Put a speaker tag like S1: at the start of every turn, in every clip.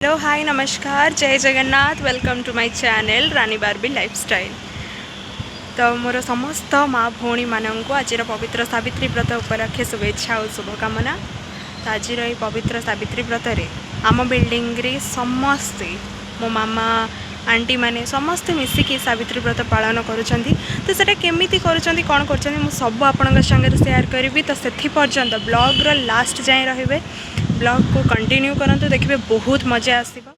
S1: Hello hi नमस्कार जय Jagannath welcome to my channel Rani Barbie lifestyle. तो मोर समस्त माँ भौणी मानक आज पवित्र सावित्री व्रत उपलक्षे शुभेच्छा और शुभकामना। तो आज पवित्र सावित्री व्रत रे आम बिल्डिंग रे समस्ते मो मामा आंटी माने समस्ते मिसिकी सावित्री व्रत पालन करुँच। तो सेटा केमिति करुँच कौन कर सब आपण संगे शेयर करी। तो से पर्यंत ब्लॉग रो लास्ट जाए रहिबे, ब्लॉग को कंटिन्यू करंतु, देखिए बहुत मजा आसीबा।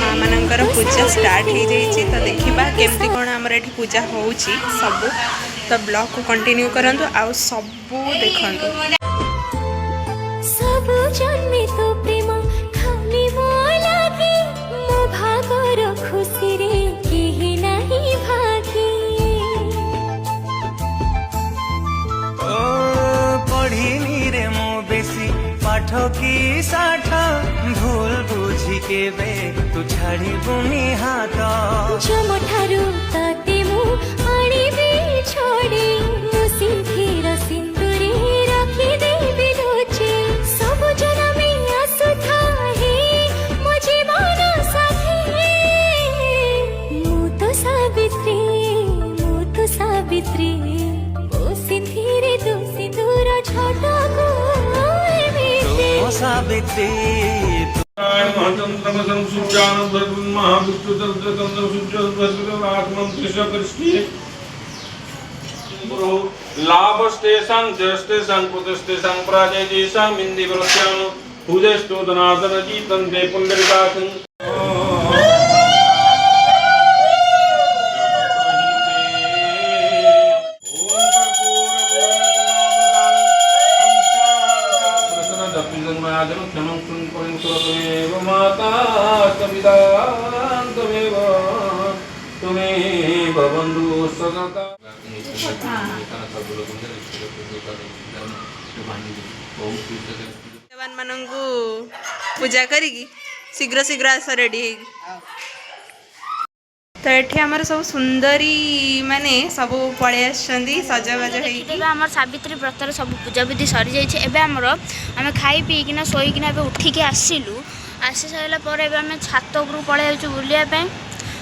S1: माँ मानकर पूजा स्टार्ट हो जाइए। तो देखा केमती कौन आमर ये पूजा हो सब। तो ब्लॉग को कंटिन्यू करंतु आउ सब देखंतु।
S2: पाठ की साठ भूल बुझी के बे तू छाड़ी बुनी हाथ जमठारू ताते मु आनिबे छोड़ी मुसिंधीर सिंदूरी रखी देबे लुचि सब जनमे आसुथा हे मो जीवन साथी मु तो सावित्री ओ सिंधीरे तू सिंदूर छोटा को सावित्री
S3: लाभस्तेषां जस्तेषां पुतस्तेषां पराजयतेषां इन्दिवरस्यां पूजस्तोदनादन जीतन्ते पुण्डरीकाक्षं। माता तमेव तुम्हें भवन्तु सदा।
S1: जवान मानंगु पूजा करी शीघ्र शीघ्र आस रेडी। तो ये आमर सब सुंदरी माने सब पड़े सजबाज
S4: आम सावित्री व्रतर सब पूजा विधि सरी जाइए। आम खाई पीकिना शोकिना उठिकी आसिलु। आसी सारा आम छात उपरू पलि जाऊँ बुलायापी।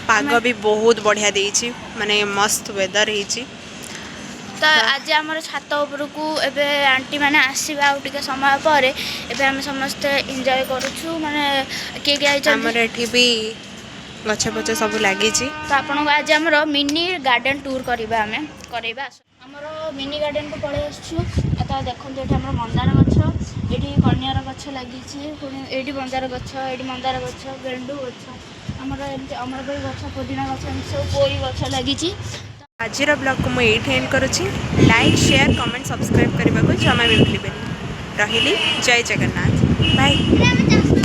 S1: पाग भी बहुत बढ़िया देइछि, माने मस्त वेदर होइछि।
S4: तो आज आम छात उपरकू एबे आंटी मैंने आसवा आउ टिके समय पर एबे आम समस्ते एंजॉय करूछु। माने किए
S1: आमर एठी भी गछ पछ सब लगी।
S4: तो आपन आज आमर मिनी गार्डन टूर करवा आम करवा आमर मिनी गार्डन को पलि आसु। तो देखो ये आम मंदार गछ, ये कन्यार गछ लगी, ये मंदार गछ, ये मंदार गछ, गेंडू गछ, आमर अमरबई गछ, पुदीना गछ, सब पोई गछ लगी।
S1: आज ब्लॉग को मुझे एंड करुँची। लाइक शेयर कमेंट सब्सक्राइब करने को जमा भी भूल। रही जय जगन्नाथ बाय।